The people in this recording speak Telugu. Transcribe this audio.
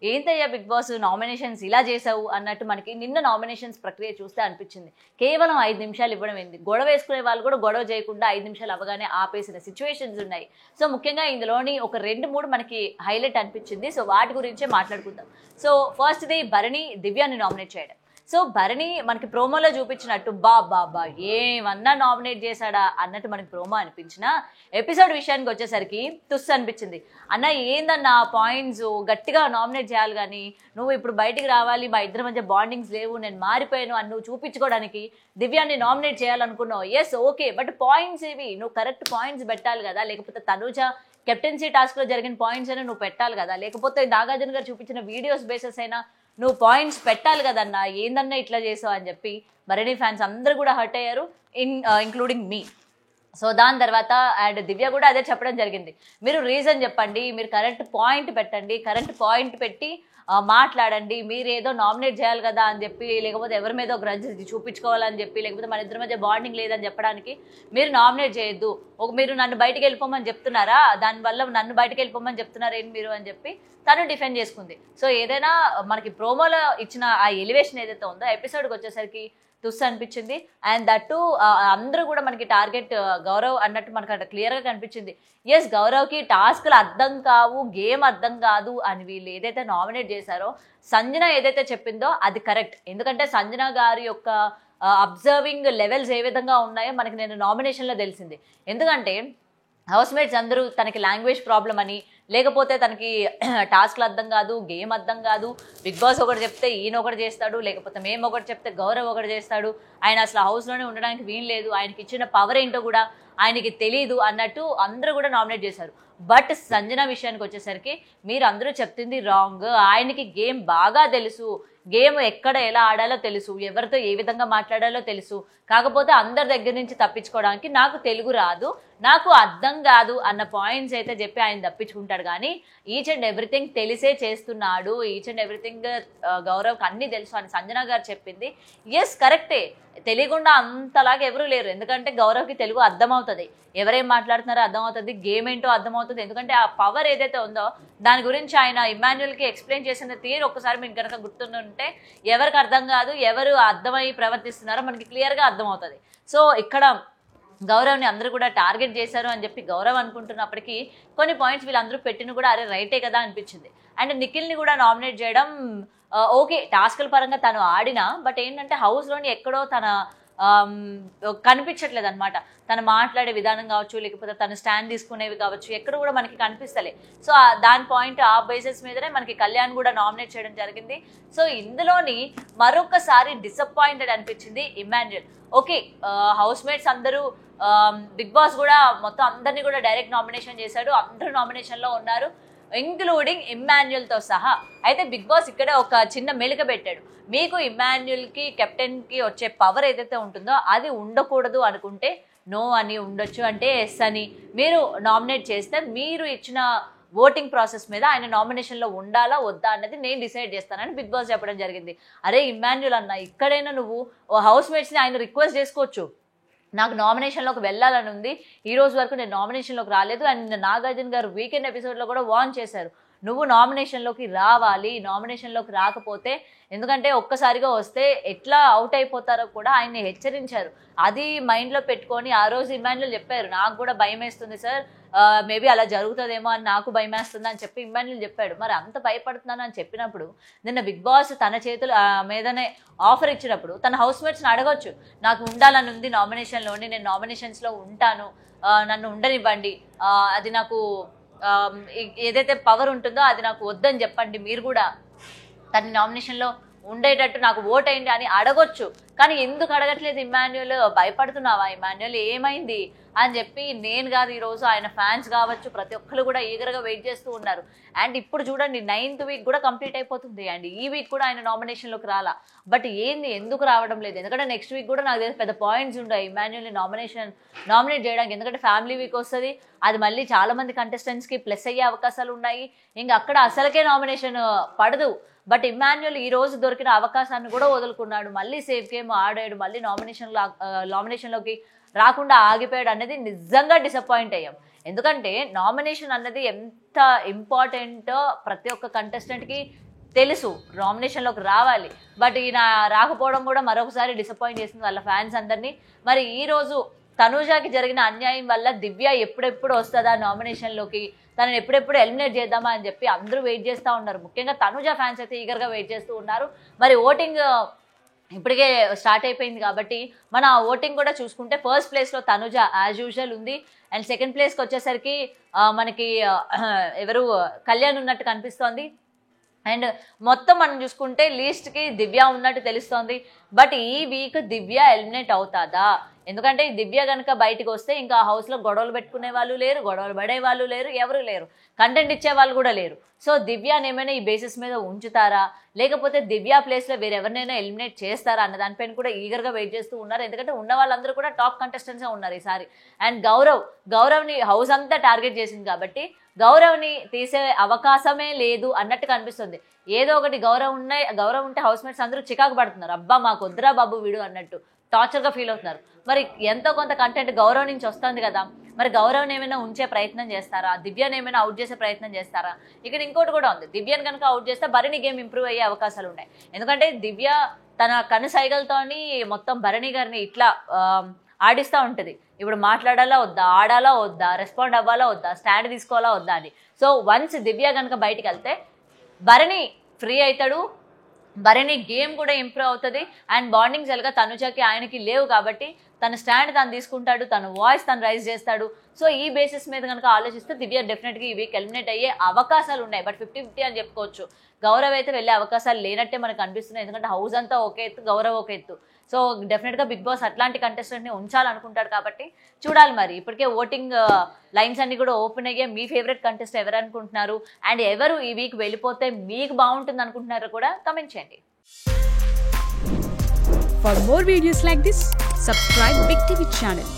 ఏంటయ్యా బిగ్ బాస్ నామినేషన్స్ ఇలా చేసావు అన్నట్టు మనకి నిన్న నామినేషన్స్ ప్రక్రియ చూస్తే అనిపించింది. కేవలం 5 నిమిషాలు ఇవ్వడం ఏంది, గొడవ వేసుకునే వాళ్ళు కూడా గొడవ చేయకుండా 5 నిమిషాలు అవ్వగానే ఆపేసిన సిచ్యువేషన్స్ ఉన్నాయి. సో ముఖ్యంగా ఇందులోని ఒక 2-3 మనకి హైలైట్ అనిపించింది. సో వాటి గురించే మాట్లాడుకుందాం. సో ఫస్ట్ది భరణి దివ్యాని నామినేట్ చేయడం. సో భరణి మనకి ప్రోమోలో చూపించినట్టు బాబా ఏమన్నా నామినేట్ చేశాడా అన్నట్టు మనకి ప్రోమో అనిపించిన ఎపిసోడ్ విషయానికి వచ్చేసరికి తుస్సు అనిపించింది. అన్న ఏందన్న పాయింట్స్ గట్టిగా నామినేట్ చేయాలి, కానీ నువ్వు ఇప్పుడు బయటికి రావాలి, మా ఇద్దరి మధ్య బాండింగ్స్ లేవు, నేను మారిపోయాను అని నువ్వు చూపించుకోవడానికి దివ్యాన్ని నామినేట్ చేయాలనుకున్నావు. ఎస్ ఓకే, బట్ పాయింట్స్ ఏవి, నువ్వు కరెక్ట్ పాయింట్స్ పెట్టాలి కదా. లేకపోతే తనుజ కెప్టెన్సీ టాస్క్లో జరిగిన పాయింట్స్ అయినా నువ్వు పెట్టాలి కదా. లేకపోతే నాగార్జున గారు చూపించిన వీడియోస్ బేసెస్ అయినా నువ్వు పాయింట్స్ పెట్టాలి కదన్నా. ఏందన్నా ఇట్లా చేసావు అని చెప్పి భరణి ఫ్యాన్స్ అందరూ కూడా హర్ట్ అయ్యారు, ఇంక్లూడింగ్ మీ. సో దాని తర్వాత అండ్ దివ్య కూడా అదే చెప్పడం జరిగింది. మీరు రీజన్ చెప్పండి, మీరు కరెక్ట్ పాయింట్ పెట్టండి, కరెక్ట్ పాయింట్ పెట్టి మాట్లాడండి. మీరు ఏదో నామినేట్ చేయాలి కదా అని చెప్పి, లేకపోతే ఎవరి మీద గ్రడ్జ్ చూపించుకోవాలని చెప్పి, లేకపోతే మన ఇద్దరి మధ్య బాండింగ్ లేదని చెప్పడానికి మీరు నామినేట్ చేయొద్దు. మీరు నన్ను బయటకు వెళ్ళిపోమని చెప్తున్నారా, దానివల్ల నన్ను బయటకు వెళ్ళిపోమని చెప్తున్నారా ఏంటి మీరు అని చెప్పి తను డిఫెండ్ చేసుకుంది. సో ఏదైనా మనకి ప్రోమోలో ఇచ్చిన ఆ ఎలివేషన్ ఏదైతే ఉందో ఎపిసోడ్కి వచ్చేసరికి తుస్సు అనిపించింది. అండ్ దట్టు అందరూ కూడా మనకి టార్గెట్ గౌరవ్ అన్నట్టు మనకు అక్కడ క్లియర్గా కనిపించింది. ఎస్, గౌరవ్కి టాస్క్లు అర్థం కావు, గేమ్ అర్థం కాదు అని వీళ్ళు ఏదైతే నామినేట్ చేశారో, సంజన ఏదైతే చెప్పిందో అది కరెక్ట్. ఎందుకంటే సంజన గారి యొక్క అబ్జర్వింగ్ లెవెల్స్ ఏ విధంగా ఉన్నాయో మనకి నేను నామినేషన్లో తెలిసింది. ఎందుకంటే హౌస్ మేట్స్ అందరూ తనకి లాంగ్వేజ్ ప్రాబ్లం అని, లేకపోతే తనకి టాస్క్లు అర్థం కాదు, గేమ్ అర్థం కాదు, బిగ్ బాస్ ఒకటి చెప్తే ఈయన ఒకటి చేస్తాడు, లేకపోతే మేము ఒకటి చెప్తే గౌరవ్ ఒకటి చేస్తాడు, ఆయన అసలు హౌస్లోనే ఉండడానికి వీలు లేదు, ఆయనకి ఇచ్చిన పవర్ ఏంటో కూడా ఆయనకి తెలీదు అన్నట్టు అందరూ కూడా నామినేట్ చేశారు. బట్ సంజన విషయానికి వచ్చేసరికి మీరు అందరూ చెప్తుంది రాంగ్. ఆయనకి గేమ్ బాగా తెలుసు, గేమ్ ఎక్కడ ఎలా ఆడాలో తెలుసు, ఎవరితో ఏ విధంగా మాట్లాడాలో తెలుసు. కాకపోతే అందరి దగ్గర నుంచి తప్పించుకోవడానికి నాకు తెలుగు రాదు, నాకు అర్థం కాదు అన్న పాయింట్స్ అయితే చెప్పి ఆయన తప్పించుకుంటాడు. కానీ ఈచ్ అండ్ ఎవ్రీథింగ్ తెలిసే చేస్తున్నాడు, ఈచ్ అండ్ ఎవ్రీథింగ్ గౌరవ్కి అన్నీ తెలుసు అని సంజన గారు చెప్పింది. ఎస్ కరెక్టే, తెలియకుండా అంతలాగా ఎవరూ లేరు. ఎందుకంటే గౌరవ్కి తెలుగు అర్థమవుతుంది, ఎవరేం మాట్లాడుతున్నారో అర్థమవుతుంది, గేమ్ ఏంటో అర్థమవుతుంది. ఎందుకంటే ఆ పవర్ ఏదైతే ఉందో దాని గురించి ఆయన ఇమాన్యుయల్కి ఎక్స్ప్లెయిన్ చేసిన తీరు ఒక్కసారి మీకు కనుక గుర్తుంటే ఎవరికి అర్థం కాదు, ఎవరు అర్థమై ప్రవర్తిస్తున్నారో మనకి క్లియర్గా అర్థమవుతుంది. సో ఇక్కడ గౌరవ్ని అందరూ కూడా టార్గెట్ చేశారు అని చెప్పి గౌరవ్ అనుకుంటున్నప్పటికీ కొన్ని పాయింట్స్ వీళ్ళందరూ పెట్టిన కూడా అరే రైటే కదా అనిపించింది. అండ్ నిఖిల్ని కూడా నామినేట్ చేయడం ఓకే, టాస్కుల పరంగా తను ఆడినా, బట్ ఏంటంటే హౌస్లోని ఎక్కడో తన కనిపించట్లేదు అనమాట. తను మాట్లాడే విధానం కావచ్చు, లేకపోతే తను స్టాండ్ తీసుకునేవి కావచ్చు, ఎక్కడ కూడా మనకి కనిపిస్తలే. సో దాని పాయింట్ ఆ బేసిస్ మీదనే మనకి కళ్యాణ్ కూడా నామినేట్ చేయడం జరిగింది. సో ఇందులోని మరొకసారి డిసప్పాయింటెడ్ అనిపించింది ఇమాన్యుయల్. ఓకే, హౌస్ మేట్స్ అందరూ బిగ్ బాస్ కూడా మొత్తం అందరినీ కూడా డైరెక్ట్ నామినేషన్ చేశాడు, అందరూ నామినేషన్లో ఉన్నారు, ఇంక్లూడింగ్ ఇమాన్యుయల్తో సహా. అయితే బిగ్ బాస్ ఇక్కడే ఒక చిన్న మెలిక పెట్టాడు. మీకు ఇమాన్యుయల్కి కెప్టెన్కి వచ్చే పవర్ ఏదైతే ఉంటుందో అది ఉండకూడదు అనుకుంటే నో అని ఉండొచ్చు, అంటే ఎస్ అని మీరు నామినేట్ చేస్తే మీరు ఇచ్చిన ఓటింగ్ ప్రాసెస్ మీద ఆయన నామినేషన్లో ఉండాలా వద్దా అన్నది నేను డిసైడ్ చేస్తానని బిగ్ బాస్ చెప్పడం జరిగింది. అరే ఇమాన్యుయల్ అన్న, ఇక్కడైనా నువ్వు హౌస్ మేట్స్ని ఆయన రిక్వెస్ట్ చేసుకోవచ్చు, నాకు నామినేషన్లోకి వెళ్ళాలని ఉంది, ఈ రోజు వరకు నేను నామినేషన్లోకి రాలేదు. అండ్ నాగార్జున గారు వీకెండ్ ఎపిసోడ్లో కూడా వార్న్ చేశారు, నువ్వు నామినేషన్లోకి రావాలి, నామినేషన్లోకి రాకపోతే ఎందుకంటే ఒక్కసారిగా వస్తే ఎట్లా అవుట్ అయిపోతారో కూడా ఆయన్ని హెచ్చరించారు. అది మైండ్లో పెట్టుకొని ఆ రోజు ఇమాన్యుయల్ చెప్పారు, నాకు కూడా భయం వేస్తుంది సార్, మేబీ అలా జరుగుతుందేమో అని నాకు భయం వేస్తుంది అని చెప్పి ఇమాన్యుయల్ చెప్పాడు. మరి అంత భయపడుతున్నాను అని చెప్పినప్పుడు నిన్న బిగ్ బాస్ తన చేతుల మీదనే ఆఫర్ ఇచ్చినప్పుడు తన హౌస్ మేట్స్ని అడగొచ్చు, నాకు ఉండాలని ఉంది నామినేషన్లోని, నేను నామినేషన్స్లో ఉంటాను, నన్ను ఉండనివ్వండి, అది నాకు ఏదైతే పవర్ ఉంటుందో అది నాకు వద్దని చెప్పండి, మీరు కూడా తన నామినేషన్లో ఉండేటట్టు నాకు ఓటేయండి అని అడగొచ్చు. కానీ ఎందుకు అడగట్లేదు ఇమాన్యుయల్? భయపడుతున్నావా ఇమాన్యుయల్, ఏమైంది అని చెప్పి నేను కాదు, ఈరోజు ఆయన ఫ్యాన్స్ కావచ్చు ప్రతి ఒక్కరు కూడా ఈగర్గా వెయిట్ చేస్తూ ఉన్నారు. అండ్ ఇప్పుడు చూడండి 9th వీక్ కూడా కంప్లీట్ అయిపోతుంది, అండ్ ఈ వీక్ కూడా ఆయన నామినేషన్లోకి రాలా. బట్ ఏంది ఎందుకు రావడం లేదు? ఎందుకంటే నెక్స్ట్ వీక్ కూడా నాకు తెలిసి పెద్ద పాయింట్స్ ఉంటాయి ఇమాన్యుయల్ని నామినేట్ చేయడానికి. ఎందుకంటే ఫ్యామిలీ వీక్ వస్తుంది, అది మళ్ళీ చాలామంది కంటెస్టెంట్స్కి ప్లస్ అయ్యే అవకాశాలు ఉన్నాయి, ఇంకా అక్కడ అసలుకే నామినేషన్ పడదు. బట్ ఇమాన్యుయల్ ఈ రోజు దొరికిన అవకాశాన్ని కూడా వదులుకున్నాడు, మళ్ళీ సేఫ్ గేమ్ ఆడాడు, మళ్ళీ నామినేషన్లోకి రాకుండా ఆగిపోయాడు అనేది నిజంగా డిసప్పాయింట్ అయ్యాం. ఎందుకంటే నామినేషన్ అన్నది ఎంత ఇంపార్టెంటో ప్రతి ఒక్క కంటెస్టెంట్కి తెలుసు నామినేషన్లోకి రావాలి, బట్ ఈయన రాకపోవడం కూడా మరొకసారి డిసప్పాయింట్ చేసింది వాళ్ళ ఫ్యాన్స్ అందరినీ. మరి ఈరోజు తనూజాకి జరిగిన అన్యాయం వల్ల దివ్య ఎప్పుడెప్పుడు వస్తుందా నామినేషన్లోకి, తనని ఎప్పుడెప్పుడు ఎలిమినేట్ చేద్దామా అని చెప్పి అందరూ వెయిట్ చేస్తూ ఉన్నారు. ముఖ్యంగా తనూజా ఫ్యాన్స్ అయితే ఈగర్గా వెయిట్ చేస్తూ ఉన్నారు. మరి ఓటింగ్ ఇప్పటికే స్టార్ట్ అయిపోయింది కాబట్టి మన ఓటింగ్ కూడా చూసుకుంటే ఫస్ట్ ప్లేస్లో తనుజ యాజ్ యూజువల్ ఉంది. అండ్ సెకండ్ ప్లేస్కి వచ్చేసరికి మనకి ఎవరు కళ్యాణ్ ఉన్నట్టు కనిపిస్తోంది. అండ్ మొత్తం మనం చూసుకుంటే లీస్ట్కి దివ్య ఉన్నట్టు తెలుస్తోంది. బట్ ఈ వీక్ దివ్య ఎలిమినేట్ అవుతుందా? ఎందుకంటే దివ్య కనుక బయటకు వస్తే ఇంకా హౌస్లో గొడవలు పెట్టుకునే వాళ్ళు లేరు, గొడవలు పడే వాళ్ళు లేరు, ఎవరు లేరు, కంటెంట్ ఇచ్చే వాళ్ళు కూడా లేరు. సో దివ్యాని ఏమైనా ఈ బేసిస్ మీద ఉంచుతారా, లేకపోతే దివ్య ప్లేస్లో వేరెవరినైనా ఎలిమినేట్ చేస్తారా అన్న దానిపైన కూడా ఈగర్గా వెయిట్ చేస్తూ ఉన్నారు. ఎందుకంటే ఉన్న వాళ్ళందరూ కూడా టాప్ కంటెస్టెంట్స్గా ఉన్నారు ఈసారి. అండ్ గౌరవ్ని హౌస్ అంతా టార్గెట్ చేసింది కాబట్టి గౌరవ్ని తీసే అవకాశమే లేదు అన్నట్టు కనిపిస్తుంది. ఏదో ఒకటి గౌరవ్ ఉంటే హౌస్ మేట్స్ అందరూ చికాకు పడుతున్నారు, అబ్బా మాకు వద్దురా బాబు వీడు అన్నట్టు టార్చర్గా ఫీల్ అవుతున్నారు. మరి ఎంతో కొంత కంటెంట్ గౌరవ్ నుంచి వస్తుంది కదా, మరి గౌరవ్ని ఏమైనా ఉంచే ప్రయత్నం చేస్తారా, దివ్యని ఏమైనా అవుట్ చేసే ప్రయత్నం చేస్తారా? ఇక్కడ ఇంకోటి కూడా ఉంది, దివ్యని కనుక అవుట్ చేస్తే భరణి గేమ్ ఇంప్రూవ్ అయ్యే అవకాశాలు ఉన్నాయి. ఎందుకంటే దివ్య తన కనుసైగలతోని మొత్తం భరణి గారిని ఇట్లా ఆడిస్తూ ఉంటుంది. ఇప్పుడు మాట్లాడాలా వద్దా, ఆడాలా వద్దా, రెస్పాండ్ అవ్వాలా వద్దా, స్టాండ్ తీసుకోవాలా వద్దా అని. సో వన్స్ దివ్య కనుక బయటికి వెళ్తే భరణి ఫ్రీ అవుతాడు, భరణి గేమ్ కూడా ఇంప్రూవ్ అవుతుంది. అండ్ బాండింగ్స్ ఎలాగా తనుజాకి ఆయనకి లేవు కాబట్టి తన స్టాండ్ తను తీసుకుంటాడు, తన వాయిస్ తను రైజ్ చేస్తాడు. సో ఈ బేసిస్ మీద కనుక ఆలోచిస్తే దివ్య డెఫినెట్గా ఈ వీక్ ఎలిమినేట్ అయ్యే అవకాశాలు ఉన్నాయి. బట్ 50-50 అని చెప్పుకోవచ్చు. గౌరవ్ అయితే వెళ్ళే అవకాశాలు లేనట్టే మనకు అనిపిస్తున్నాయి. ఎందుకంటే హౌస్ అంతా ఒకే ఎత్తు, గౌరవ్ ఒక ఎత్తు. సో డెఫినెట్గా బిగ్ బాస్ అట్లాంటి కంటెస్టెంట్ని ఉంచాలనుకుంటాడు కాబట్టి చూడాలి. మరి ఇప్పటికే ఓటింగ్ లైన్స్ అన్ని కూడా ఓపెన్ అయ్యాయి. మీ ఫేవరెట్ కంటెస్టెంట్ ఎవరు అనుకుంటున్నారు, అండ్ ఎవరు ఈ వీక్ వెళ్ళిపోతే మీకు బాగుంటుంది అనుకుంటున్నారో కూడా కమెంట్ చేయండి. For more videos like this, subscribe Big TV channel.